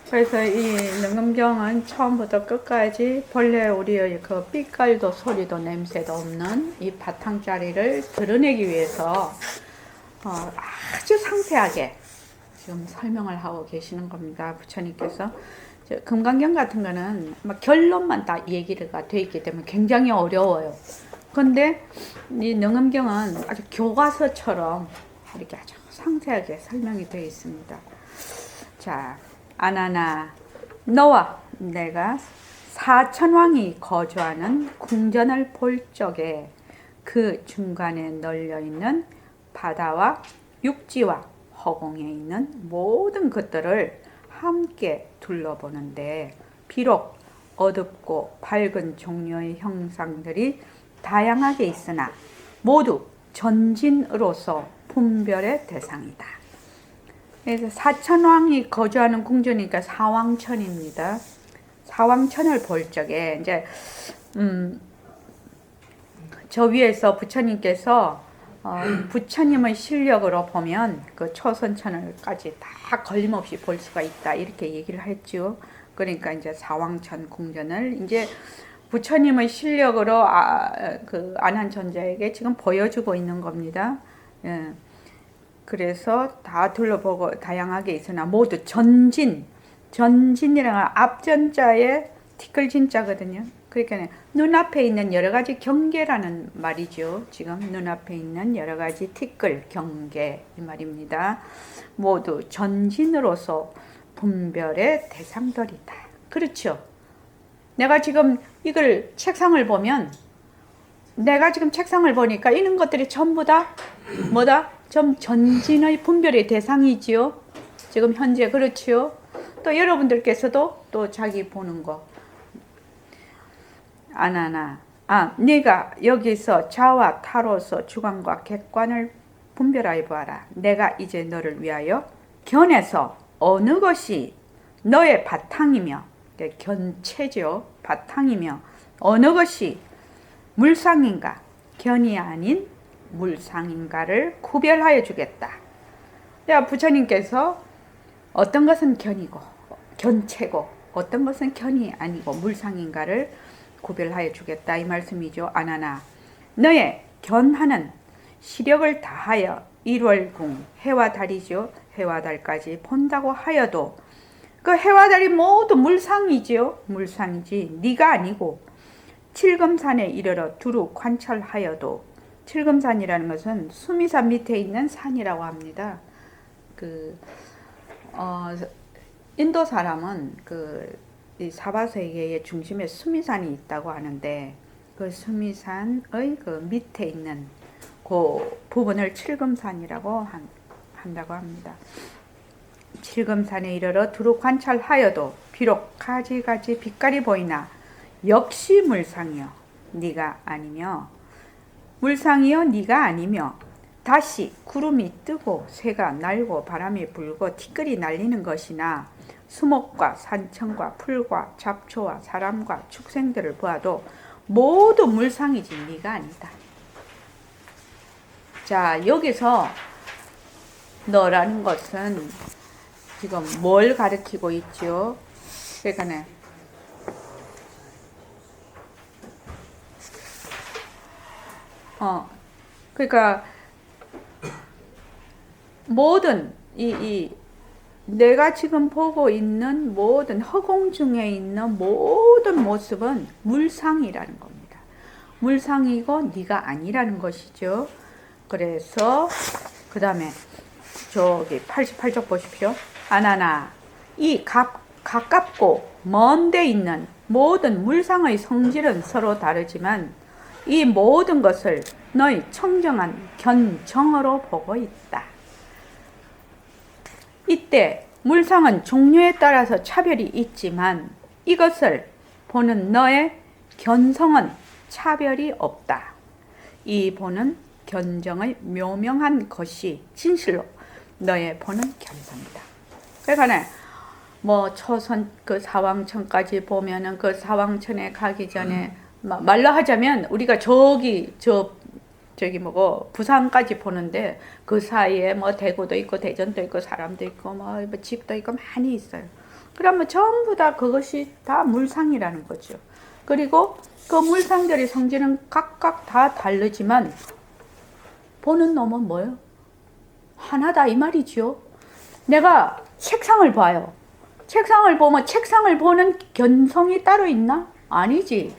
그래서 이 능엄경은 처음부터 끝까지 본래 우리의 그 빛깔도 소리도 냄새도 없는 이 바탕자리를 드러내기 위해서 아주 상세하게 지금 설명을 하고 계시는 겁니다. 부처님께서. 금강경 같은 거는 막 결론만 다 얘기가 돼 있기 때문에 굉장히 어려워요. 근데 이 능엄경은 아주 교과서처럼 이렇게 아주 상세하게 설명이 되어 있습니다. 자, 아나나, 너와 내가 사천왕이 거주하는 궁전을 볼 적에 그 중간에 널려있는 바다와 육지와 허공에 있는 모든 것들을 함께 둘러보는데, 비록 어둡고 밝은 종류의 형상들이 다양하게 있으나 모두 전진으로서 분별의 대상이다. 그래서 사천왕이 거주하는 궁전이니까 사왕천입니다. 사왕천을 볼 적에 이제 저 위에서 부처님께서 부처님의 실력으로 보면 그 초선천을까지 다 걸림없이 볼 수가 있다, 이렇게 얘기를 했죠. 그러니까 이제 사왕천 궁전을 이제 부처님의 실력으로 그 안한천자에게 지금 보여주고 있는 겁니다. 예. 그래서 다 둘러보고 다양하게 있으나 모두 전진이라는 앞전자에 티끌진자거든요. 그러니까 눈앞에 있는 여러 가지 경계라는 말이죠. 지금 눈앞에 있는 여러 가지 티끌 경계, 이 말입니다. 모두 전진으로서 분별의 대상들이다. 그렇죠. 내가 지금 이걸 책상을 보면, 내가 지금 책상을 보니까 이런 것들이 전부 다 뭐다? 좀 전진의 분별의 대상이지요. 지금 현재 그렇지요. 또 여러분들께서도 또 자기 보는 거, 아나나, 네가 여기서 자와 타로서 주관과 객관을 분별하여 보아라. 내가 이제 너를 위하여 견해서 어느 것이 너의 바탕이며, 견체죠, 바탕이며, 어느 것이 물상인가, 견이 아닌 물상인가를 구별하여 주겠다. 부처님께서 어떤 것은 견이고 견체고 어떤 것은 견이 아니고 물상인가를 구별하여 주겠다, 이 말씀이죠. 아나나, 너의 견하는 시력을 다하여 일월궁, 해와 달이죠. 해와 달까지 본다고 하여도 그 해와 달이 모두 물상이지요. 물상이지 네가 아니고, 칠금산에 이르러 두루 관찰하여도, 칠금산이라는 것은 수미산 밑에 있는 산이라고 합니다. 인도 사람은 이 사바세계의 중심에 수미산이 있다고 하는데, 그 수미산의 그 밑에 있는 그 부분을 칠금산이라고 한다고 합니다. 칠금산에 이르러 두루 관찰하여도 비록 가지가지 빛깔이 보이나 역시 물상이여 네가 아니며, 물상이여 네가 아니며, 다시 구름이 뜨고 새가 날고 바람이 불고 티끌이 날리는 것이나 수목과 산청과 풀과 잡초와 사람과 축생들을 보아도 모두 물상이지 네가 아니다. 자, 여기서 너라는 것은 지금 뭘 가리키고 있죠? 그러니까 그러니까 모든 내가 지금 보고 있는 모든 허공 중에 있는 모든 모습은 물상이라는 겁니다. 물상이고 네가 아니라는 것이죠. 그래서 그 다음에 저기 88쪽 보십시오. 아나나, 이 가깝고 먼 데 있는 모든 물상의 성질은 서로 다르지만 이 모든 것을 너희 청정한 견정으로 보고 있다. 이때 물상은 종류에 따라서 차별이 있지만 이것을 보는 너의 견성은 차별이 없다. 이 보는 견정의 묘명한 것이 진실로 너의 보는 견성이다. 그러니까 뭐 초선 그 사왕천까지 보면은 그 사왕천에 가기 전에 말로 하자면 우리가 저기 뭐고 부산까지 보는데 그 사이에 뭐 대구도 있고 대전도 있고 사람도 있고 뭐 집도 있고 많이 있어요. 그러면 전부 다 그것이 다 물상이라는 거죠. 그리고 그 물상들의 성질은 각각 다 다르지만 보는 놈은 뭐예요? 하나다 이 말이죠. 내가 책상을 봐요. 책상을 보면 책상을 보는 견성이 따로 있나? 아니지.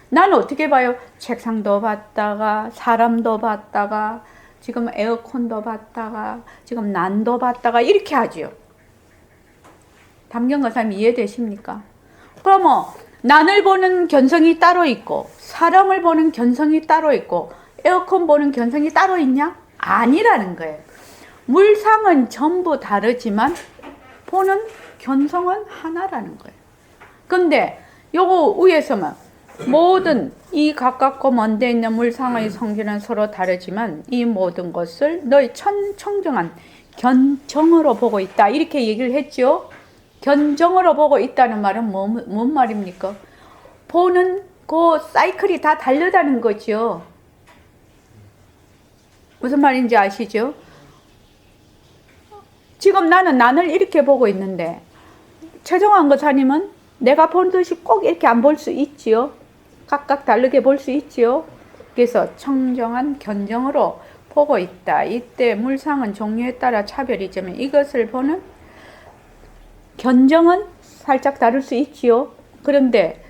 난 어떻게 봐요? 책상도 봤다가 사람도 봤다가 지금 에어컨도 봤다가 지금 난도 봤다가 이렇게 하죠. 담경거사님 이해되십니까? 그러면 난을 보는 견성이 따로 있고 사람을 보는 견성이 따로 있고 에어컨 보는 견성이 따로 있냐? 아니라는 거예요. 물상은 전부 다르지만 보는 견성은 하나라는 거예요. 근데 요거 위에서만 모든 이 가깝고 먼데 있는 물상의 성질은 서로 다르지만 이 모든 것을 너의 청정한 견정으로 보고 있다. 이렇게 얘기를 했죠. 견정으로 보고 있다는 말은 뭔 말입니까? 보는 그 사이클이 다 다르다는 거죠. 무슨 말인지 아시죠? 지금 나는 난을 이렇게 보고 있는데 최정환 거사님은 내가 본 듯이 꼭 이렇게 안 볼 수 있지요. 각각 다르게 볼 수 있지요. 그래서 청정한 견정으로 보고 있다. 이때 물상은 종류에 따라 차별이 있지만 이것을 보는 견정은 살짝 다를 수 있지요. 그런데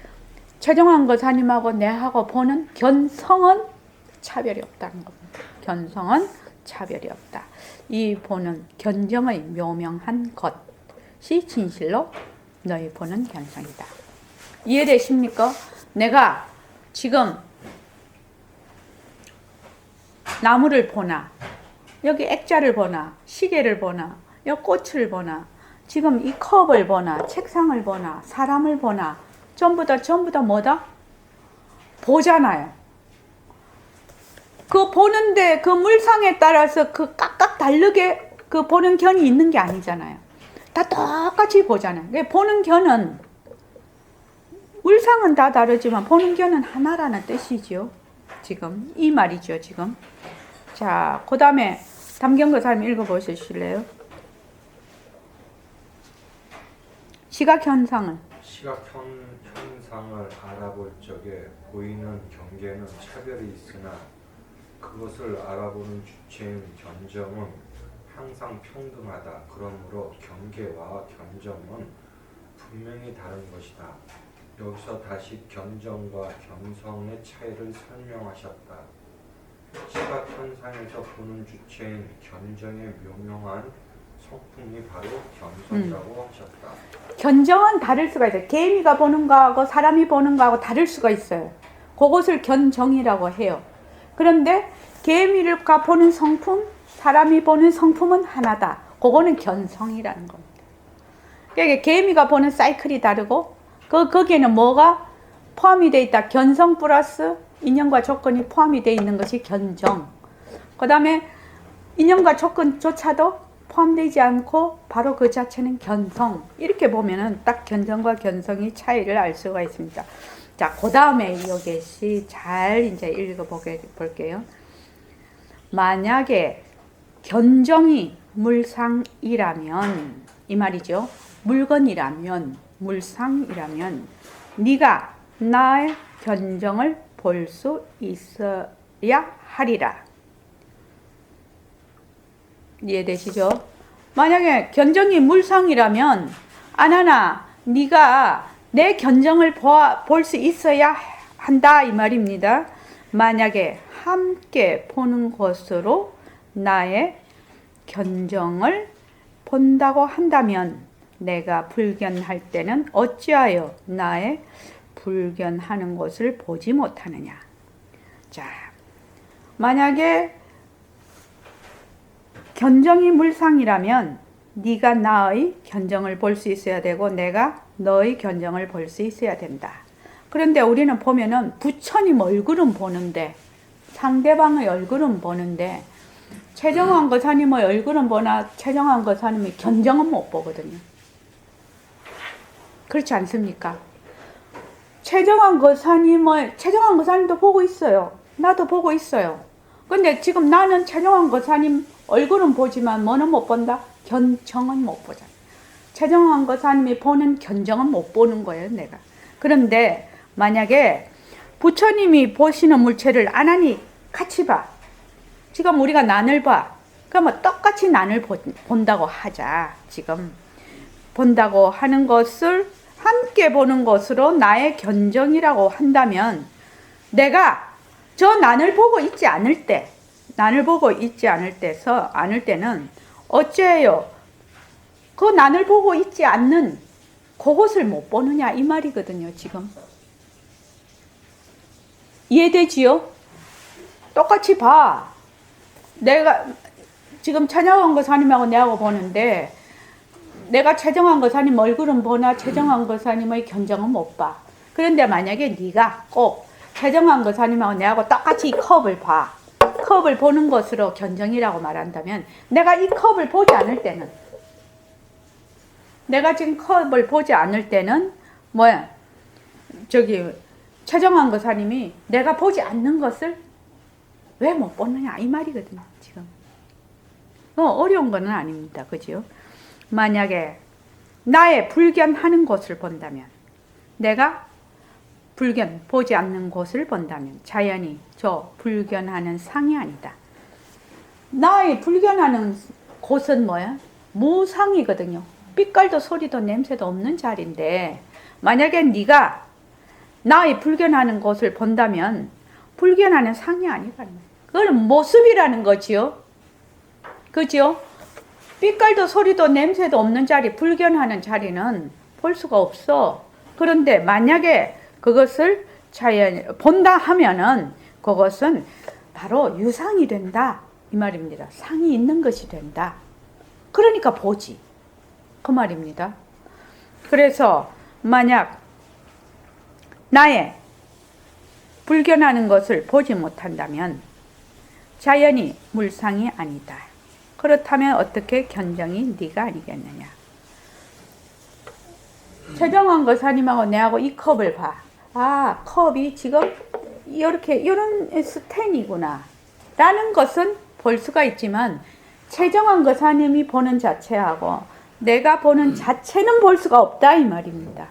최정환 거사님하고 내하고 보는 견성은 차별이 없다는 겁니다. 견성은 차별이 없다. 이 보는 견정의 묘명한 것이 진실로 너희 보는 견성이다. 이해되십니까? 내가 지금 나무를 보나 여기 액자를 보나 시계를 보나 여기 꽃을 보나 지금 이 컵을 보나 책상을 보나 사람을 보나 전부 다 뭐다? 보잖아요. 그 보는데 그 물상에 따라서 그 각각 다르게 그 보는 견이 있는 게 아니잖아요. 다 똑같이 보잖아요. 보는 견은 물상은 다 다르지만 보는 견은 하나라는 뜻이죠. 지금 이 말이죠. 지금 자, 그 다음에 담경거사님 읽어보실래요? 시각현상을 시각현상을 알아볼 적에 보이는 경계는 차별이 있으나 그것을 알아보는 주체인 견정은 항상 평등하다. 그러므로 경계와 견정은 분명히 다른 것이다. 여기서 다시 견정과 견성의 차이를 설명하셨다. 시각현상에서 보는 주체인 견정의 묘명한 성품이 바로 견성이라고 하셨다. 견정은 다를 수가 있어요. 개미가 보는 거하고 사람이 보는 거하고 다를 수가 있어요. 그것을 견정이라고 해요. 그런데 개미가 보는 성품, 사람이 보는 성품은 하나다. 그거는 견성이라는 겁니다. 그러니까 개미가 보는 사이클이 다르고 거기에는 뭐가 포함이 되어 있다. 견성 플러스 인연과 조건이 포함이 되어 있는 것이 견정. 그 다음에 인연과 조건조차도 포함되지 않고 바로 그 자체는 견성. 이렇게 보면은 딱 견정과 견성의 차이를 알 수가 있습니다. 자, 그 다음에 여기시 잘 이제 읽어볼게요. 만약에 견정이 물상이라면 이 말이죠. 물건이라면 물상이라면 네가 나의 견정을 볼 수 있어야 하리라. 이해되시죠? 만약에 견정이 물상이라면 아나나 네가 내 견정을 볼 수 있어야 한다 이 말입니다. 만약에 함께 보는 것으로 나의 견정을 본다고 한다면 내가 불견할 때는 어찌하여 나의 불견하는 것을 보지 못하느냐. 자, 만약에 견정이 물상이라면 네가 나의 견정을 볼 수 있어야 되고 내가 너의 견정을 볼 수 있어야 된다. 그런데 우리는 보면은 부처님 얼굴은 보는데 상대방의 얼굴은 보는데 최정환 거사님의 얼굴은 보나 최정환 거사님의 견정은 못 보거든요. 그렇지 않습니까? 최정환 거사님도 보고 있어요. 나도 보고 있어요. 근데 지금 나는 최정환 거사님 얼굴은 보지만 뭐는 못 본다? 견정은 못 보잖아. 최정환 거사님이 보는 견정은 못 보는 거예요, 내가. 그런데 만약에 부처님이 보시는 물체를 안 하니 같이 봐. 지금 우리가 난을 봐. 그러면 똑같이 난을 본다고 하자. 지금 본다고 하는 것을 함께 보는 것으로 나의 견정이라고 한다면 내가 저 난을 보고 있지 않을 때, 난을 보고 있지 않을 때는 어째요? 그 난을 보고 있지 않는 그것을 못 보느냐 이 말이거든요, 지금. 이해되지요? 똑같이 봐. 내가 지금 최정환 거사님하고 내하고 보는데 내가 최정환 거사님 얼굴은 보나 최정환 거사님의 견정은 못 봐. 그런데 만약에 네가 꼭 최정환 거사님하고 내하고 똑같이 이 컵을 봐. 컵을 보는 것으로 견정이라고 말한다면 내가 이 컵을 보지 않을 때는 내가 지금 컵을 보지 않을 때는 뭐야? 저기 최정환 거사님이 내가 보지 않는 것을 왜 못 보느냐 이 말이거든요, 지금. 어려운 거는 아닙니다. 그죠? 만약에 나의 불견하는 곳을 본다면 내가 불견 보지 않는 곳을 본다면 자연히 저 불견하는 상이 아니다. 나의 불견하는 곳은 뭐야? 무상이거든요. 빛깔도 소리도 냄새도 없는 자리인데 만약에 네가 나의 불견하는 곳을 본다면 불견하는 상이 아니라 그건 모습이라는 거지요. 그죠? 빛깔도 소리도 냄새도 없는 자리, 불견하는 자리는 볼 수가 없어. 그런데 만약에 그것을 본다 하면은 그것은 바로 유상이 된다 이 말입니다. 상이 있는 것이 된다. 그러니까 보지 그 말입니다. 그래서 만약 나의 불견하는 것을 보지 못한다면 자연히 물상이 아니다. 그렇다면 어떻게 견정이 네가 아니겠느냐. 최정환 거사님하고 내하고 이 컵을 봐. 아, 컵이 지금 이렇게 이런 스탠이구나 라는 것은 볼 수가 있지만 최정환 거사님이 보는 자체하고 내가 보는 자체는 볼 수가 없다 이 말입니다.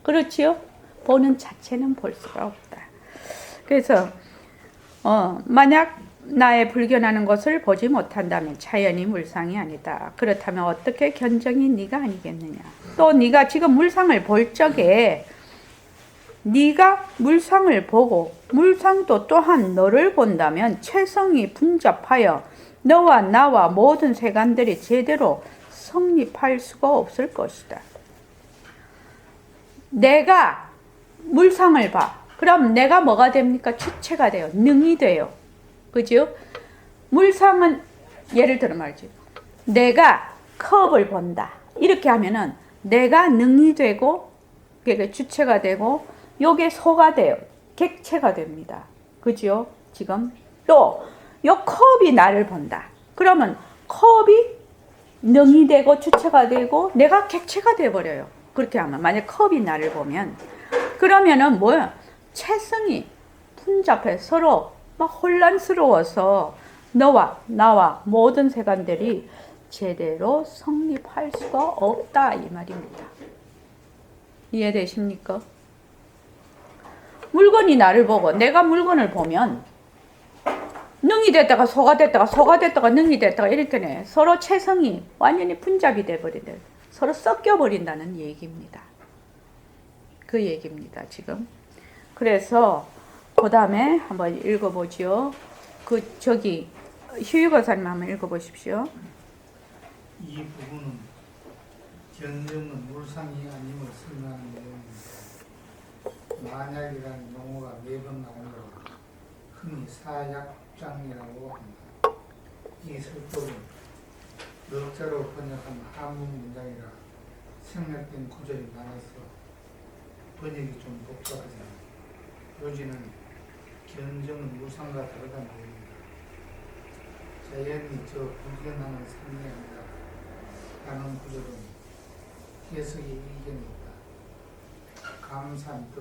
그렇지요? 보는 자체는 볼 수가 없다. 그래서 만약 나의 불견하는 것을 보지 못한다면 자연히 물상이 아니다. 그렇다면 어떻게 견정이 네가 아니겠느냐. 또 네가 지금 물상을 볼 적에 네가 물상을 보고 물상도 또한 너를 본다면 체성이 분잡하여 너와 나와 모든 세간들이 제대로 성립할 수가 없을 것이다. 내가 물상을 봐. 그럼 내가 뭐가 됩니까? 주체가 돼요. 능이 돼요. 그죠? 물상은 예를 들어 말이죠. 내가 컵을 본다. 이렇게 하면은 내가 능이 되고 그게 주체가 되고 요게 소가 돼요. 객체가 됩니다. 그죠? 지금 또 요 컵이 나를 본다. 그러면 컵이 능이 되고 주체가 되고 내가 객체가 돼 버려요. 그렇게 하면 만약 컵이 나를 보면 그러면은 뭐야? 체성이 분잡해 서로 막 혼란스러워서 너와 나와 모든 세간들이 제대로 성립할 수가 없다 이 말입니다. 이해되십니까? 물건이 나를 보고 내가 물건을 보면 능이 됐다가 소가 됐다가 소가 됐다가 능이 됐다가 이렇게 서로 체성이 완전히 분잡이 돼버린다. 서로 섞여버린다는 얘기입니다. 그 얘기입니다 지금. 그래서 그 다음에 한번 읽어보죠. 저기 휴유거사님 한번 읽어보십시오. 이 부분은 견정은 물상이 아님을 설명하는 내용입니다. 만약이라는 용어가 매번 나오므로 흔히 사약장이라고 합니다. 이 설법은 넉자로 번역한 한문 문장이라 생략된 구절이 많아서 번역이 좀 복잡하지만 요지는 견정은 물상과 다르다는 얘기입니다. 자연히 저 불견하는 상이 아니라 라는 구절은 해석의 의견입니다. 감산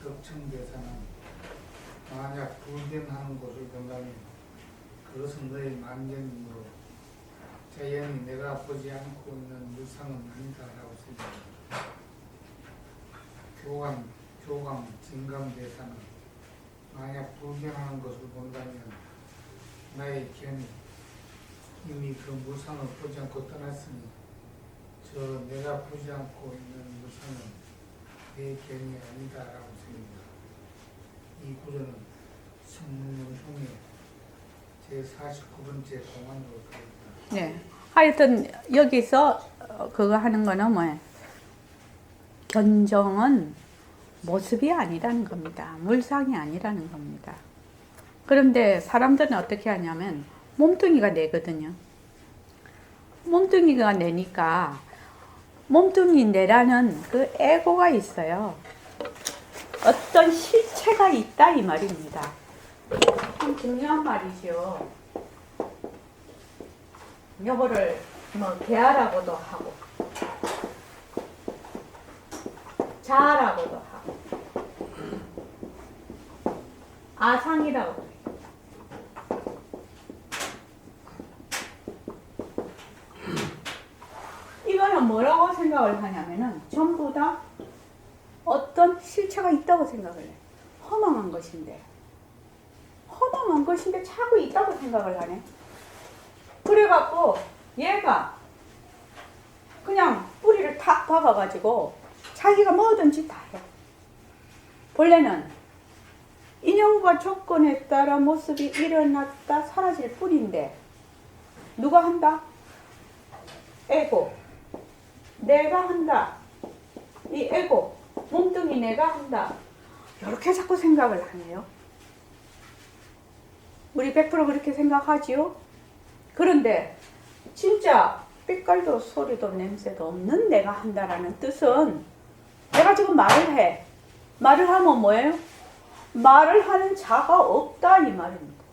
덕청대사는 만약 불견하는 곳을 본다면 그것은 너의 만견이므로 자연이 내가 보지 않고 있는 물상은 아니다라고 생각합니다. 교감, 진감 대상은 만약 불변하는 것을 본다면 나의 견이 이미 그 물상을 보지 않고 떠났으니 저 내가 보지 않고 있는 물상은 내 견이 아니다라고 생각합니다. 이 구조는 성문용의 제49번째 공안으로 되어있다. 네. 하여튼 여기서 그거 하는 거는 뭐예요? 견정은 모습이 아니라는 겁니다. 물상이 아니라는 겁니다. 그런데 사람들은 어떻게 하냐면 몸뚱이가 내거든요. 몸뚱이가 내니까 몸뚱이 내라는 그 에고가 있어요. 어떤 실체가 있다 이 말입니다. 참 중요한 말이죠. 요거를 뭐 개하라고도 하고 자아라고도 하고 아상이라고도 해요. 이거는 뭐라고 생각을 하냐면은 전부 다 어떤 실체가 있다고 생각을 해요. 허망한 것인데 자꾸 있다고 생각을 하네. 그래갖고 얘가 그냥 뿌리를 탁 박아가지고 자기가 뭐든지 다 해. 본래는 인연과 조건에 따라 모습이 일어났다 사라질 뿐인데 누가 한다? 에고. 내가 한다. 이 에고. 몸뚱이 내가 한다. 이렇게 자꾸 생각을 하네요. 우리 100% 그렇게 생각하지요? 그런데 진짜 빛깔도 소리도 냄새도 없는 내가 한다라는 뜻은 내가 지금 말을 해. 말을 하면 뭐예요? 말을 하는 자가 없다 이 말입니다.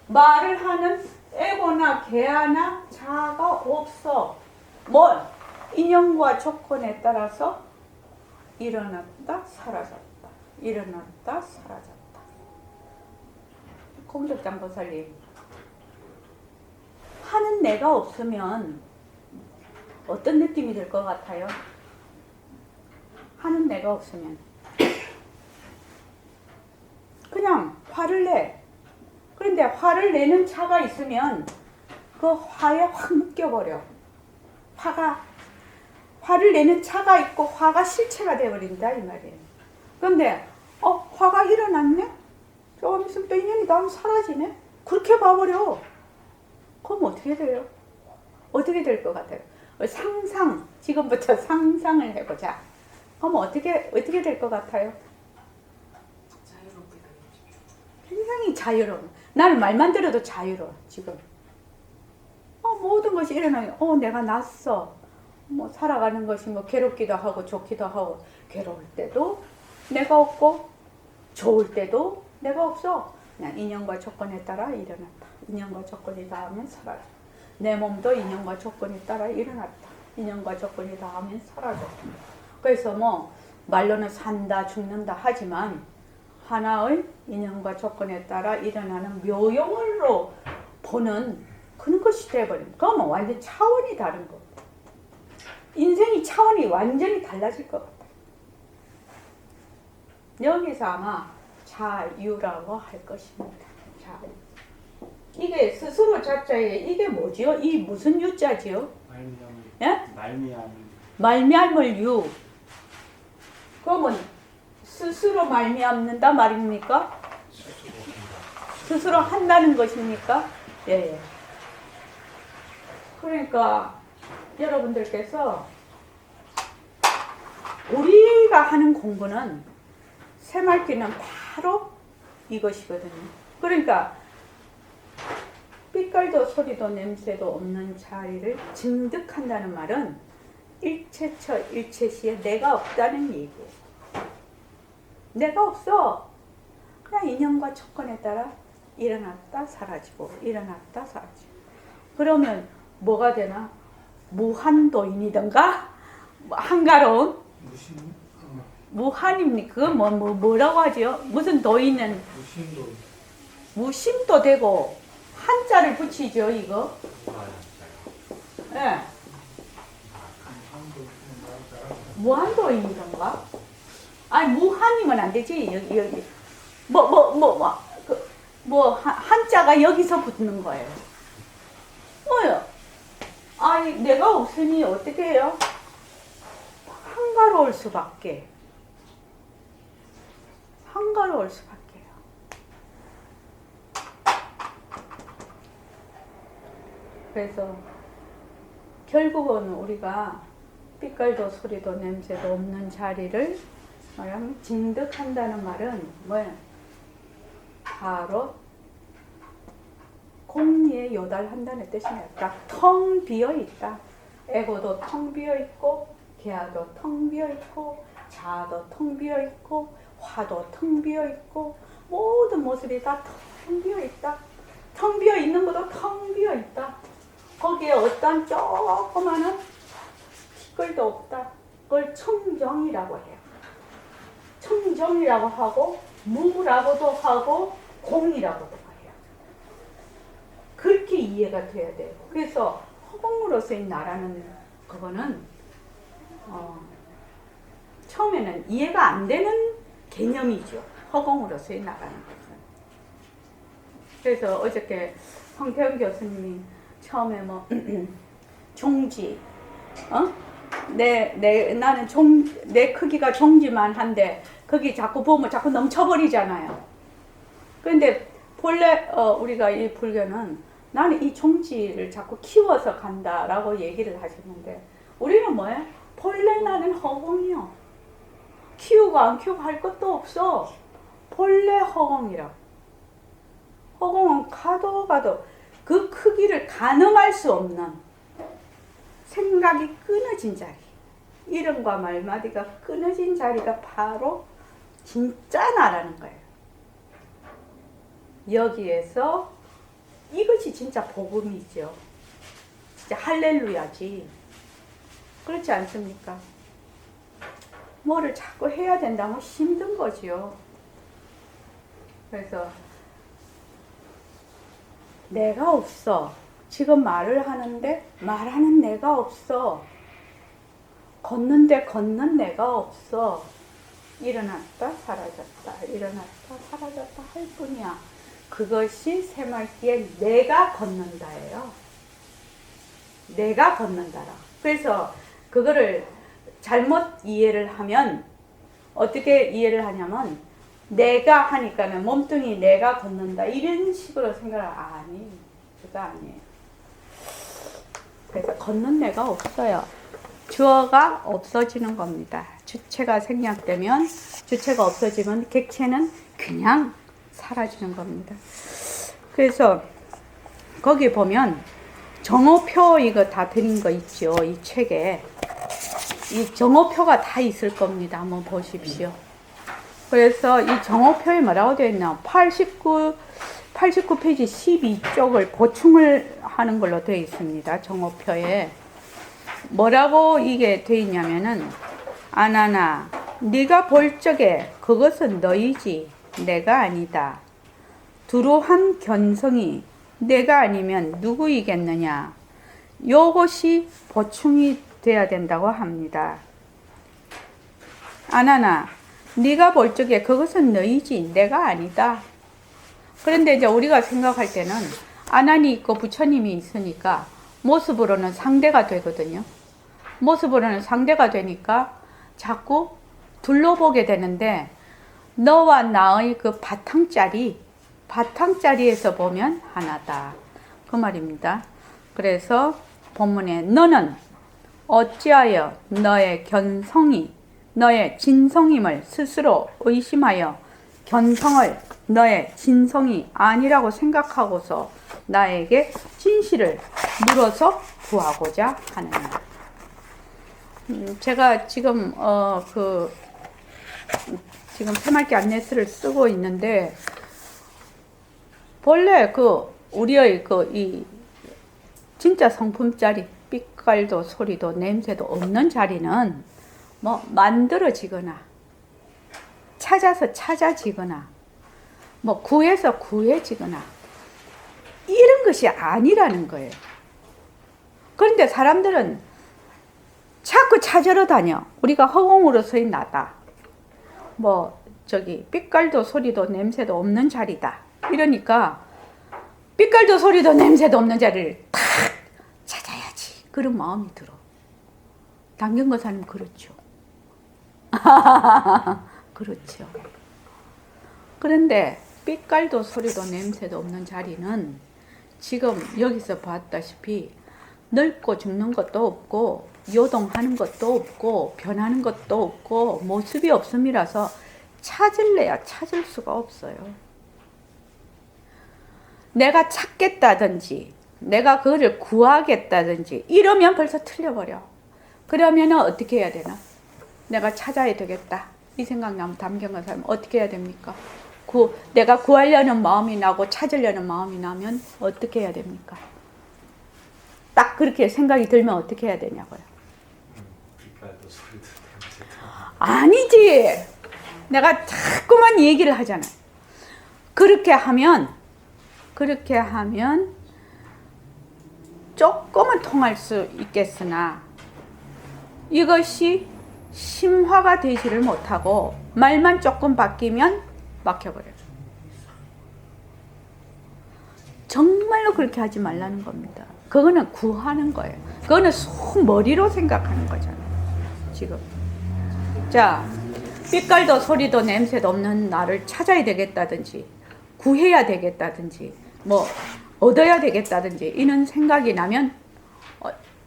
말을 하는 에고나 개아나 자가 없어. 뭘? 인연과 조건에 따라서 일어났다 사라졌다. 일어났다 사라졌다. 공적장보살님, 하는 내가 없으면 어떤 느낌이 들 것 같아요? 하는 내가 없으면 그냥 화를 내. 그런데 화를 내는 차가 있으면 그 화에 확 묶여버려. 화를 내는 차가 있고 화가 실체가 되어버린다 이 말이에요. 그런데 화가 일어났네? 조금 있으면 또 인연이 나오면 사라지네? 그렇게 봐버려. 그럼 어떻게 돼요? 어떻게 될 것 같아요? 지금부터 상상을 해보자. 그럼 어떻게 될 것 같아요? 자유롭게 되겠죠. 굉장히 자유로워. 나는 말만 들어도 자유로워, 지금. 모든 것이 일어나요. 내가 났어. 살아가는 것이 괴롭기도 하고 좋기도 하고, 괴로울 때도 내가 없고, 좋을 때도 내가 없어. 그냥 인연과 조건에 따라 일어났다. 인연과 조건이 닿으면 사라져. 내 몸도 인연과 조건에 따라 일어났다. 인연과 조건이 닿으면 사라져. 그래서 말로는 산다, 죽는다 하지만 하나의 인연과 조건에 따라 일어나는 묘용으로 보는 그런 것이 되어버립니다. 그러면 완전 차원이 다른 거. 인생이 차원이 완전히 달라질 것 같아요. 여기서 아마 자유라고 할 것입니다. 자유. 이게 스스로 자자에 이게 뭐지요? 이 무슨 유자지요? 예? 말미암을 유. 그러면 스스로 말미암는다 말입니까? 스스로 한다는 것입니까? 예. 그러니까 여러분들께서 우리가 하는 공부는 새말귀는 바로 이것이거든요. 그러니까 빛깔도 소리도 냄새도 없는 자리를 증득한다는 말은 일체처 일체시에 내가 없다는 얘기예요. 내가 없어. 그냥 인연과 조건에 따라 일어났다 사라지고 일어났다 사라지고. 그러면 뭐가 되나? 무한도인이던가 한가로운 무한입니까? 그건 뭐라고 하죠? 무슨 도인은 무심도 되고 한자를 붙이죠. 이거 예. 한도 무한도인가? 아니 무한이면 안 되지. 여기 한자가 여기서 붙는 거예요. 뭐요? 아니 내가 없으니 어떻게 해요? 한가로울 수밖에. 한가로울 수밖에요. 그래서 결국은 우리가 빛깔도 소리도 냄새도 없는 자리를 말하면 징득한다는 말은 뭐예요? 바로 공리에 요달한다는 뜻이에요. 그러니까 텅 비어 있다. 에고도 텅 비어 있고, 계하도 텅 비어 있고, 자아도 텅 비어 있고, 화도 텅 비어 있고, 모든 모습이 다 텅 비어 있다. 텅 비어 있는 것도 텅 비어 있다. 거기에 어떤 조그마한 티끌도 없다. 그걸 청정이라고 해요. 청정이라고 하고, 무라고도 하고, 공이라고도 해요. 그렇게 이해가 돼야 돼요. 그래서 허공으로서의 나라는 그거는 처음에는 이해가 안 되는 개념이죠. 허공으로서의 나라는 것은. 그래서 어저께 황태영 교수님이 처음에 종지, 나는 내 크기가 종지만 한데 거기 자꾸 보면 자꾸 넘쳐버리잖아요. 그런데 본래 우리가 이 불교는 나는 이 종지를 자꾸 키워서 간다라고 얘기를 하시는데 우리는 뭐예요? 본래 나는 허공이요. 키우고 안 키우고 할 것도 없어. 본래 허공이라고. 허공은 가도 그 크기를 가늠할 수 없는 생각이 끊어진 자리. 이름과 말마디가 끊어진 자리가 바로 진짜 나라는 거예요. 여기에서 이것이 진짜 복음이죠. 진짜 할렐루야지. 그렇지 않습니까? 뭐를 자꾸 해야 된다면 힘든 거지요. 그래서 내가 없어. 지금 말을 하는데 말하는 내가 없어. 걷는데 걷는 내가 없어. 일어났다 사라졌다 일어났다 사라졌다 할 뿐이야. 그것이 새말기에 내가 걷는다예요. 내가 걷는다라. 그래서 그거를 잘못 이해를 하면 어떻게 이해를 하냐면 내가 하니까는 몸뚱이 내가 걷는다 이런 식으로 생각을 아니 그거 아니에요. 그래서 걷는 내가 없어요. 주어가 없어지는 겁니다. 주체가 생략되면 주체가 없어지면 객체는 그냥 사라지는 겁니다. 그래서 거기 보면 정오표 이거 다 드린 거 있죠. 이 책에 이 정오표가 다 있을 겁니다. 한번 보십시오. 그래서 이 정오표에 뭐라고 되어 있나 89페이지 12쪽을 보충을 하는 걸로 되어 있습니다. 정오표에 뭐라고 이게 되어 있냐면은 아나나 네가 볼 적에 그것은 너희지 내가 아니다. 두루한 견성이 내가 아니면 누구이겠느냐. 요것이 보충이 돼야 된다고 합니다. 아나나 네가 볼 적에 그것은 너희지 내가 아니다. 그런데 이제 우리가 생각할 때는 아난이 있고 부처님이 있으니까 모습으로는 상대가 되거든요. 모습으로는 상대가 되니까 자꾸 둘러보게 되는데 너와 나의 그 바탕자리에서 보면 하나다. 그 말입니다. 그래서 본문에 너는 어찌하여 너의 견성이 너의 진성임을 스스로 의심하여 견성을 너의 진성이 아니라고 생각하고서 나에게 진실을 물어서 구하고자 하느냐. 제가 지금 지금 새말기 안내서를 쓰고 있는데 본래 우리의 이 진짜 성품자리 빛깔도 소리도 냄새도 없는 자리는 뭐 만들어지거나 찾아서 찾아지거나 뭐 구해서 구해지거나 이런 것이 아니라는 거예요. 그런데 사람들은 자꾸 찾으러 다녀. 우리가 허공으로서의 나다. 뭐 저기 빛깔도 소리도 냄새도 없는 자리다. 이러니까 빛깔도 소리도 냄새도 없는 자리를 탁 찾아야지. 그런 마음이 들어. 당경거사님 그렇죠. 그렇죠. 그런데 빛깔도 소리도 냄새도 없는 자리는 지금 여기서 봤다시피 늙고 죽는 것도 없고 요동하는 것도 없고 변하는 것도 없고 모습이 없음이라서 찾을래야 찾을 수가 없어요. 내가 찾겠다든지 내가 그거를 구하겠다든지 이러면 벌써 틀려버려. 그러면 어떻게 해야 되나? 내가 찾아야 되겠다. 이 생각 나면 담경한 사람은 어떻게 해야 됩니까? 내가 구하려는 마음이 나고 찾으려는 마음이 나면 어떻게 해야 됩니까? 딱 그렇게 생각이 들면 어떻게 해야 되냐고요. 빛깔도 소리도 냄새도. 아니지. 내가 자꾸만 얘기를 하잖아. 그렇게 하면 조금은 통할 수 있겠으나 이것이 심화가 되지를 못하고 말만 조금 바뀌면 막혀버려요. 정말로 그렇게 하지 말라는 겁니다. 그거는 구하는 거예요. 그거는 속머리로 생각하는 거잖아요. 지금. 자, 빛깔도 소리도 냄새도 없는 나를 찾아야 되겠다든지 구해야 되겠다든지 뭐 얻어야 되겠다든지 이런 생각이 나면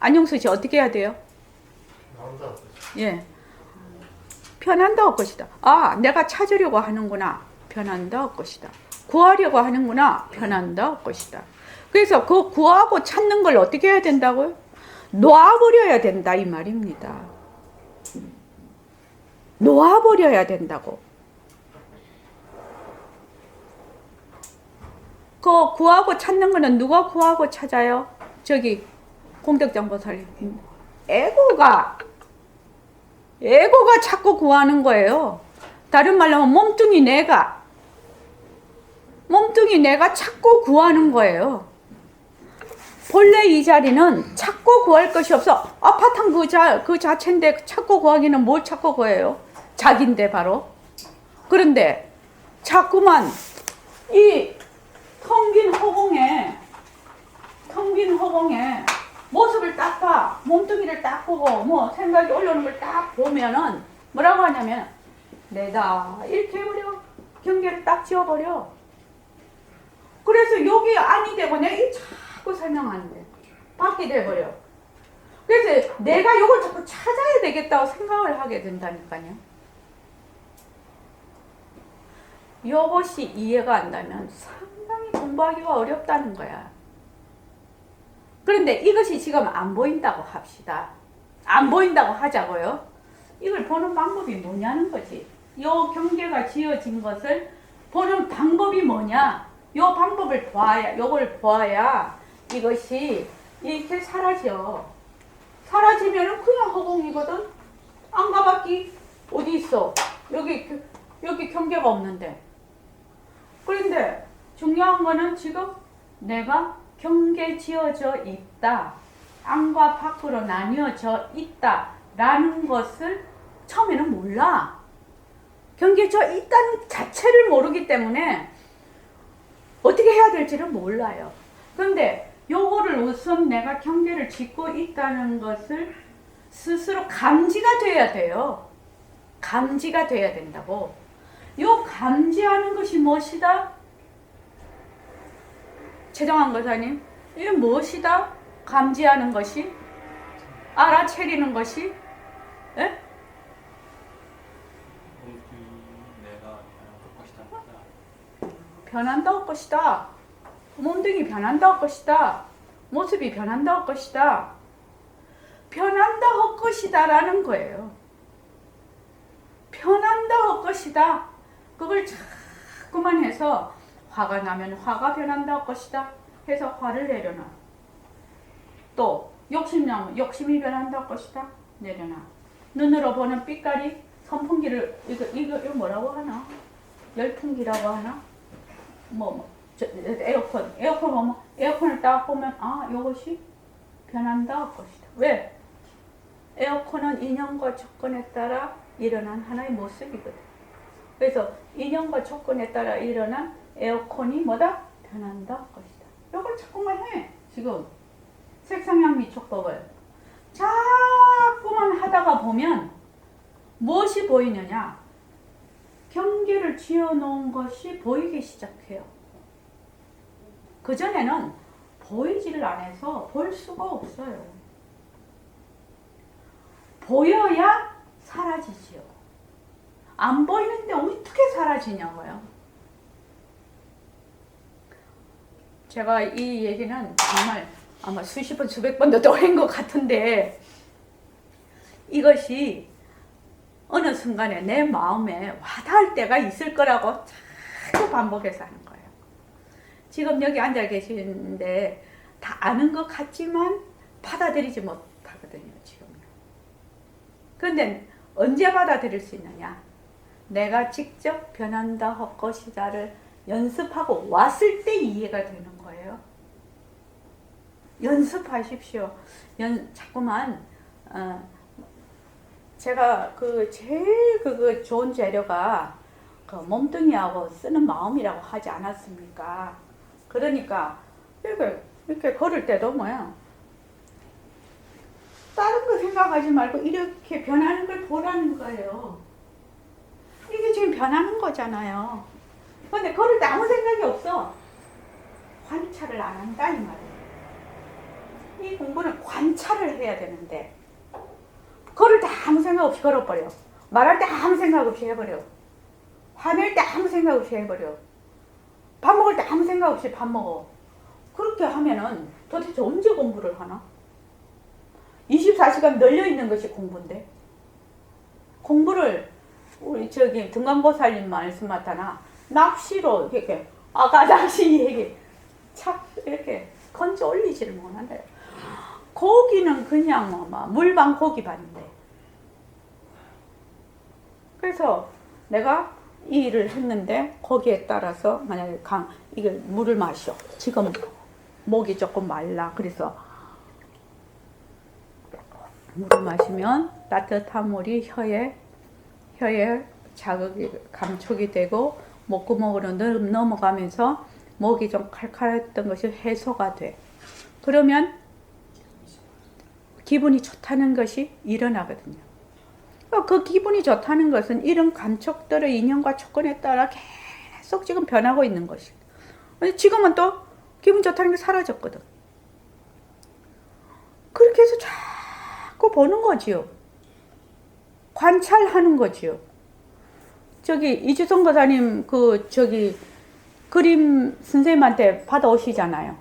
안용수 씨 어떻게 해야 돼요? 예. 편한다 할 것이다. 아, 내가 찾으려고 하는구나. 편한다 할 것이다. 구하려고 하는구나. 편한다 할 것이다. 그래서 그 구하고 찾는 걸 어떻게 해야 된다고요? 놓아버려야 된다 이 말입니다. 놓아버려야 된다고. 그 구하고 찾는 거는 누가 구하고 찾아요? 저기 공덕정보살님. 에고가 자꾸 구하는 거예요. 다른 말로 하면 몸뚱이 내가 자꾸 구하는 거예요. 본래 이 자리는 찾고 구할 것이 없어. 아파트 그 자체인데 찾고 구하기는 뭘 찾고 구해요? 자기인데 바로. 그런데 자꾸만 이 텅 빈 허공에 모습을 딱 봐. 몸뚱이를 딱 보고 뭐 생각이 올라오는 걸 딱 보면은 뭐라고 하냐면 내다 이렇게 해버려. 경계를 딱 지워버려. 그래서 여기 안이 되고 내가 이 자꾸 설명하는데 밖이 돼버려. 그래서 내가 이걸 자꾸 찾아야 되겠다고 생각을 하게 된다니까요. 이것이 이해가 안 되면 상당히 공부하기가 어렵다는 거야. 그런데 이것이 지금 안 보인다고 합시다. 안 보인다고 하자고요. 이걸 보는 방법이 뭐냐는 거지. 이 경계가 지어진 것을 보는 방법이 뭐냐. 이 방법을 봐야, 요걸 봐야 이것이 이렇게 사라져. 사라지면은 그냥 허공이거든. 안가밖에 어디 있어? 여기 경계가 없는데. 그런데 중요한 거는 지금 내가 경계 지어져 있다. 안과 밖으로 나뉘어져 있다라는 것을 처음에는 몰라. 경계져 있다는 자체를 모르기 때문에 어떻게 해야 될지를 몰라요. 그런데 요거를 우선 내가 경계를 짓고 있다는 것을 스스로 감지가 돼야 돼요. 감지가 돼야 된다고. 요 감지하는 것이 무엇이다? 최정환 거사님, 이게 무엇이다? 감지하는 것이? 알아채리는 것이? 예? 변한다 할 것이다. 몸뚱이 변한다 할 것이다. 모습이 변한다 할 것이다. 변한다 할 것이다 라는 거예요. 변한다 할 것이다. 그걸 자꾸만 해서 화가 나면 화가 변한다 할 것이다 해서 화를 내려놔. 또 욕심 나면 욕심이 변한다 할 것이다 내려놔. 눈으로 보는 빛깔이 선풍기를 이거 뭐라고 하나? 열풍기라고 하나? 에어컨 보면 에어컨을 딱 보면 아, 이것이 변한다 할 것이다. 왜? 에어컨은 인연과 조건에 따라 일어난 하나의 모습이거든. 그래서 인연과 조건에 따라 일어난 에어컨이 뭐다? 변한다 할 것이다. 이걸 자꾸만 해. 지금 색상향 미촉법을 자꾸만 하다가 보면 무엇이 보이느냐? 경계를 지어놓은 것이 보이기 시작해요. 그전에는 보이지를 않아서 볼 수가 없어요. 보여야 사라지지요. 안 보이는데 어떻게 사라지냐고요. 제가 이 얘기는 정말 아마 수십 번, 수백 번도 또 한 것 같은데 이것이 어느 순간에 내 마음에 와닿을 때가 있을 거라고 자꾸 반복해서 하는 거예요. 지금 여기 앉아 계시는데 다 아는 것 같지만 받아들이지 못하거든요, 지금요. 그런데 언제 받아들일 수 있느냐? 내가 직접 변한다 할 것이다를 연습하고 왔을 때 이해가 되는 거예요. 연습하십시오. 자꾸만 제가 제일 좋은 재료가 몸뚱이하고 쓰는 마음이라고 하지 않았습니까? 그러니까 이렇게 걸을 때도 뭐야? 다른 거 생각하지 말고 이렇게 변하는 걸 보라는 거예요. 이게 지금 변하는 거잖아요. 근데 걸을 때 아무 생각이 없어. 관찰을 안 한다 이 말이에요. 이 공부는 관찰을 해야 되는데 걸을 때 아무 생각 없이 걸어버려. 말할 때 아무 생각 없이 해버려. 화낼 때 아무 생각 없이 해버려. 밥 먹을 때 아무 생각 없이 밥 먹어. 그렇게 하면은 도대체 언제 공부를 하나? 24시간 널려있는 것이 공부인데 공부를 우리 등간보살님 말씀 같잖아. 낚시로 이렇게 아까 낚시 얘기 착 이렇게 건져 올리지를 못한다. 고기는 그냥 물반 고기반인데. 그래서 내가 이 일을 했는데 거기에 따라서 만약에 이게 물을 마셔. 지금 목이 조금 말라. 그래서 물을 마시면 따뜻한 물이 혀에 자극이 감촉이 되고 목구멍으로 넘어가면서 목이 좀 칼칼했던 것이 해소가 돼. 그러면 기분이 좋다는 것이 일어나거든요. 그 기분이 좋다는 것은 이런 감촉들의 인연과 조건에 따라 계속 지금 변하고 있는 것이. 지금은 또 기분 좋다는 게 사라졌거든. 그렇게 해서 자꾸 보는 거지요. 관찰하는 거지요. 이주성 거사님 그림 선생님한테 받아오시잖아요.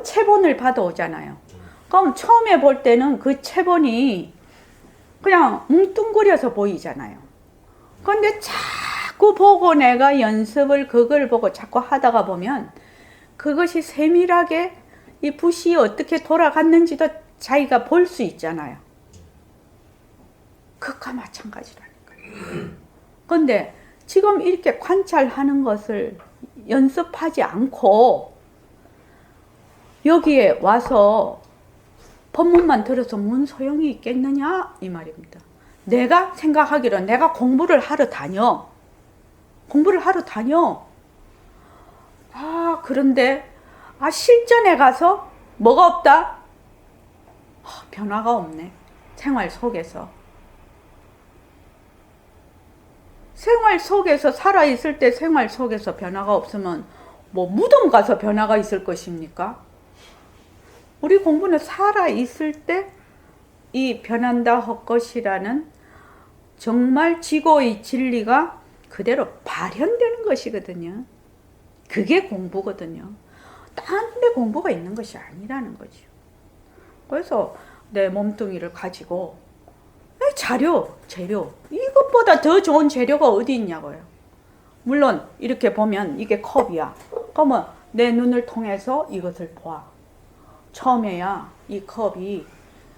체본을 받아오잖아요. 그럼 처음에 볼 때는 그 체본이 그냥 뭉뚱그려서 보이잖아요. 그런데 자꾸 보고 내가 연습을 그걸 보고 자꾸 하다가 보면 그것이 세밀하게 이 붓이 어떻게 돌아갔는지도 자기가 볼 수 있잖아요. 그것과 마찬가지라는 거예요. 그런데 지금 이렇게 관찰하는 것을 연습하지 않고 여기에 와서 법문만 들어서 뭔 소용이 있겠느냐 이 말입니다. 내가 생각하기로 내가 공부를 하러 다녀. 그런데 실전에 가서 뭐가 없다? 변화가 없네. 생활 속에서 살아있을 때 생활 속에서 변화가 없으면 뭐 무덤 가서 변화가 있을 것입니까? 우리 공부는 살아있을 때 이 변한다 할 것이라는 정말 지고의 진리가 그대로 발현되는 것이거든요. 그게 공부거든요. 딴 데 공부가 있는 것이 아니라는 거죠. 그래서 내 몸뚱이를 가지고 재료 이것보다 더 좋은 재료가 어디 있냐고요. 물론 이렇게 보면 이게 컵이야. 그러면 내 눈을 통해서 이것을 봐. 처음에야 이 컵이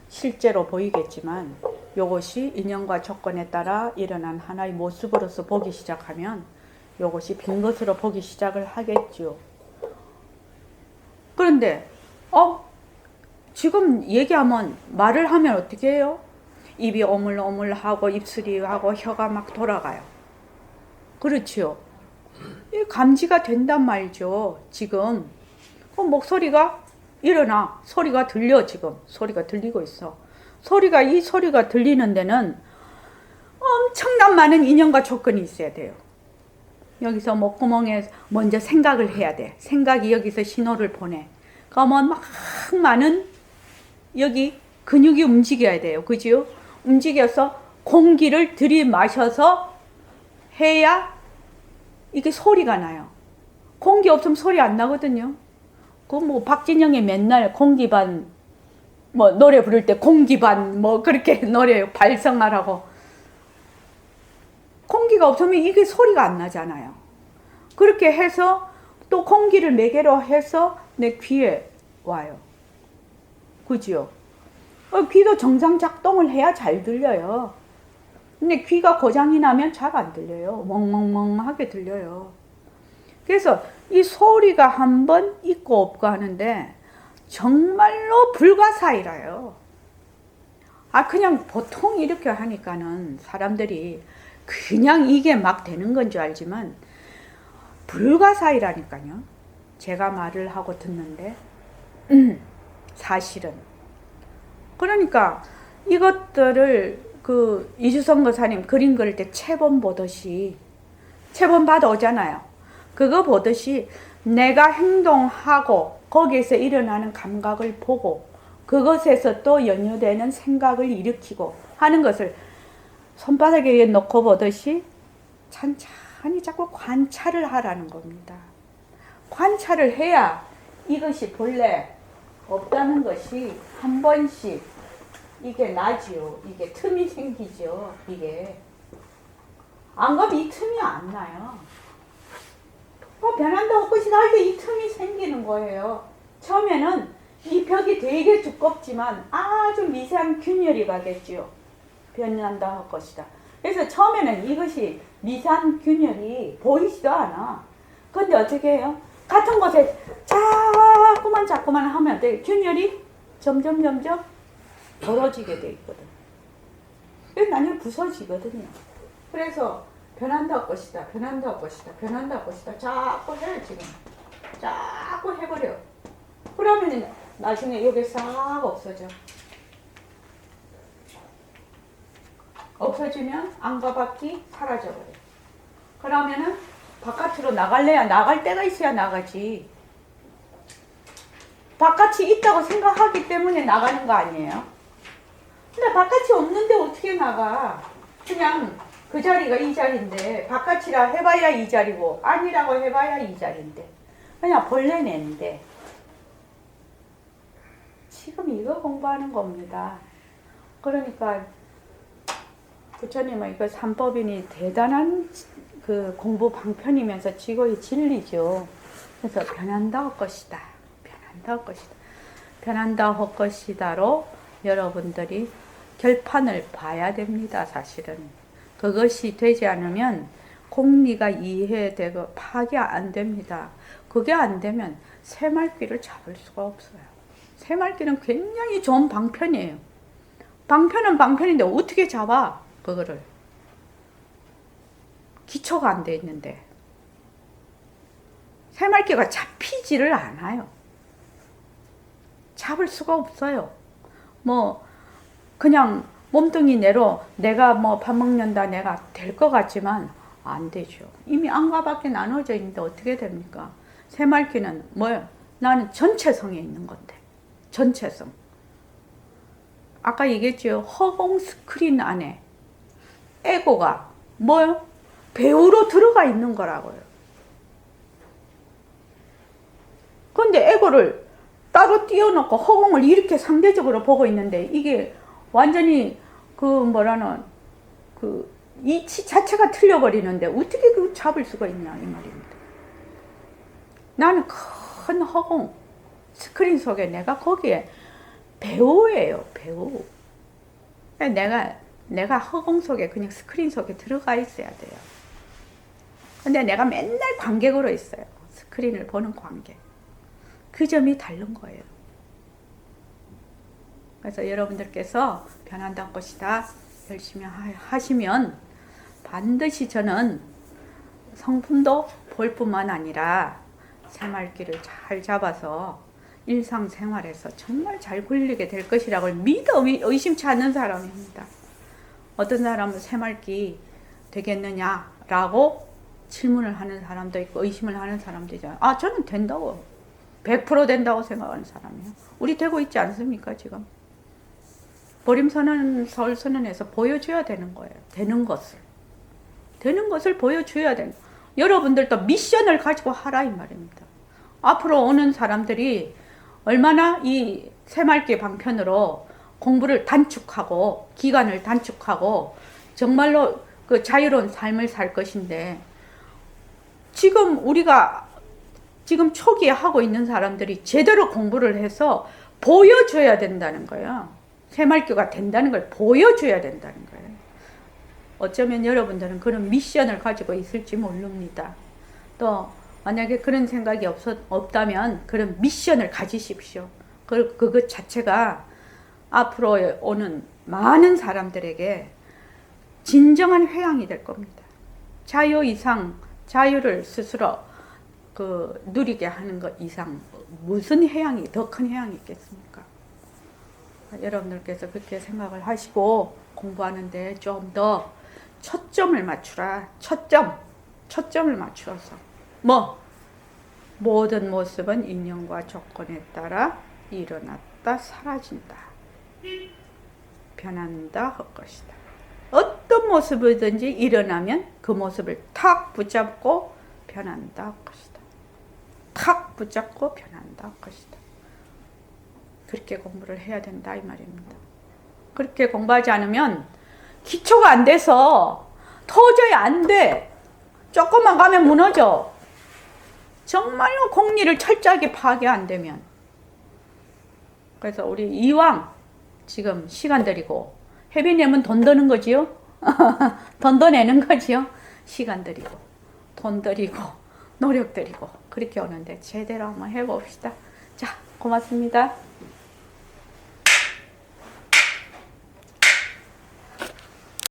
실제로 보이겠지만 이것이 인연과 조건에 따라 일어난 하나의 모습으로서 보기 시작하면 이것이 빈 것으로 보기 시작을 하겠죠. 그런데 지금 얘기하면 말을 하면 어떻게 해요? 입이 오물오물하고 입술이 하고 혀가 막 돌아가요. 그렇지요. 이 감지가 된단 말이죠. 지금 그 목소리가 일어나 소리가 들려. 지금 소리가 들리고 있어. 이 소리가 들리는 데는 엄청난 많은 인연과 조건이 있어야 돼요. 여기서 목구멍에 먼저 생각을 해야 돼. 생각이 여기서 신호를 보내. 그러면 막 많은 여기 근육이 움직여야 돼요. 그죠? 움직여서 공기를 들이마셔서 해야 이게 소리가 나요. 공기 없으면 소리 안 나거든요. 그 뭐 박진영이 맨날 공기반 뭐 노래 부를 때 공기반 뭐 그렇게 노래 발성하라고. 공기가 없으면 이게 소리가 안 나잖아요. 그렇게 해서 또 공기를 매개로 해서 내 귀에 와요. 그죠? 귀도 정상 작동을 해야 잘 들려요. 근데 귀가 고장이 나면 잘 안 들려요. 멍멍멍하게 들려요. 그래서 이 소리가 한번 있고 없고 하는데 정말로 불가사의라요. 그냥 보통 이렇게 하니까는 사람들이 그냥 이게 막 되는 건 줄 알지만 불가사의라니까요. 제가 말을 하고 듣는데 사실은. 그러니까 이것들을 그 이주성 거사님 그림 그릴 때 체본 보듯이 체본 받아오잖아요. 그거 보듯이 내가 행동하고 거기에서 일어나는 감각을 보고 그것에서 또 연유되는 생각을 일으키고 하는 것을 손바닥에 위에 놓고 보듯이 천천히 자꾸 관찰을 하라는 겁니다. 관찰을 해야 이것이 본래 없다는 것이 한 번씩 이게 나지요. 이게 틈이 생기죠. 이게 안 그러면 이 틈이 안 나요. 변한다고 끝이 날 때 이 틈이 생기는 거예요. 처음에는 이 벽이 되게 두껍지만 아주 미세한 균열이 가겠지요. 변한다 할 것이다. 그래서 처음에는 이것이 미세한 균열이 보이지도 않아. 근데 어떻게 해요? 같은 곳에 자꾸만 하면 돼. 균열이 점점 벌어지게 돼 있거든. 그래서 나중에 부서지거든요. 그래서 변한다 할 것이다. 자꾸 해요, 지금. 자꾸 해버려. 그러면 나중에 여기 싹 없어져. 없어지면 안과 밖이 사라져버려. 그러면은 바깥으로 나갈래야 나갈 때가 있어야 나가지. 바깥이 있다고 생각하기 때문에 나가는 거 아니에요? 근데 바깥이 없는데 어떻게 나가? 그냥 그 자리가 이 자리인데 바깥이라 해봐야 이 자리고 아니라고 해봐야 이 자리인데 그냥 본래 내는데 지금 이거 공부하는 겁니다. 그러니까 부처님은 이거 삼법인이 대단한 그 공부 방편이면서 지고의 진리죠. 그래서 변한다 할 것이다. 변한다 할 것이다로 여러분들이 결판을 봐야 됩니다. 사실은. 그것이 되지 않으면 공리가 이해되고 파악이 안 됩니다. 그게 안 되면 새말귀를 잡을 수가 없어요. 새말귀는 굉장히 좋은 방편이에요. 방편은 방편인데 어떻게 잡아? 그거를. 기초가 안 돼 있는데. 새말귀가 잡히지를 않아요. 잡을 수가 없어요. 뭐 그냥 몸뚱이 내로 내가 뭐 밥 먹는다 내가 될 것 같지만 안 되죠. 이미 안과 밖에 나눠져 있는데 어떻게 됩니까? 새말귀는 뭐예요? 나는 전체성에 있는 건데. 전체성. 아까 얘기했죠. 허공 스크린 안에 에고가 뭐예요? 배우로 들어가 있는 거라고요. 그런데 에고를 따로 띄워놓고 허공을 이렇게 상대적으로 보고 있는데 이게 완전히 그 뭐라는 그 이치 자체가 틀려버리는데 어떻게 그 잡을 수가 있냐 이 말입니다. 나는 큰 허공 스크린 속에 내가 거기에 배우예요. 배우. 내가 허공 속에 그냥 스크린 속에 들어가 있어야 돼요. 근데 내가 맨날 관객으로 있어요. 스크린을 보는 관객. 그 점이 다른 거예요. 그래서 여러분들께서 변한다는 것이다 열심히 하시면 반드시 저는 성품도 볼 뿐만 아니라 새말기를 잘 잡아서 일상생활에서 정말 잘 굴리게 될 것이라고 믿어 의심치 않는 사람입니다. 어떤 사람은 새말기 되겠느냐라고 질문을 하는 사람도 있고 의심을 하는 사람도 있잖아요. 아, 저는 된다고 100% 된다고 생각하는 사람이에요. 우리 되고 있지 않습니까 지금? 보림선언 서울선언에서 보여줘야 되는 거예요. 되는 것을 보여줘야 되는 거예요. 여러분들도 미션을 가지고 하라 이 말입니다. 앞으로 오는 사람들이 얼마나 이 새말기 방편으로 공부를 단축하고 기간을 단축하고 정말로 그 자유로운 삶을 살 것인데 지금 우리가 지금 초기에 하고 있는 사람들이 제대로 공부를 해서 보여줘야 된다는 거예요. 새말기가 된다는 걸 보여줘야 된다는 거예요. 어쩌면 여러분들은 그런 미션을 가지고 있을지 모릅니다. 또 만약에 그런 생각이 없다면 그런 미션을 가지십시오. 그것 자체가 앞으로 오는 많은 사람들에게 진정한 회양이 될 겁니다. 자유 이상 자유를 스스로 누리게 하는 것 이상 무슨 회양이 더 큰 회양이 있겠습니까? 여러분들께서 그렇게 생각을 하시고 공부하는데 좀 더 초점을 맞추라. 초점을 맞추어서 모든 모습은 인연과 조건에 따라 일어났다 사라진다. 변한다 할 것이다. 어떤 모습이든지 일어나면 그 모습을 탁 붙잡고 변한다 할 것이다. 탁 붙잡고 변한다 할 것이다. 그렇게 공부를 해야 된다 이 말입니다. 그렇게 공부하지 않으면 기초가 안 돼서 도저히 안 돼. 조금만 가면 무너져. 정말로 공리를 철저하게 파악이 안 되면. 그래서 우리 이왕 지금 시간 들이고 회비 내면 돈 드는 거지요. 돈 더 내는 거지요. 시간 들이고 돈 들이고 노력 들이고 그렇게 오는데 제대로 한번 해봅시다. 자, 고맙습니다.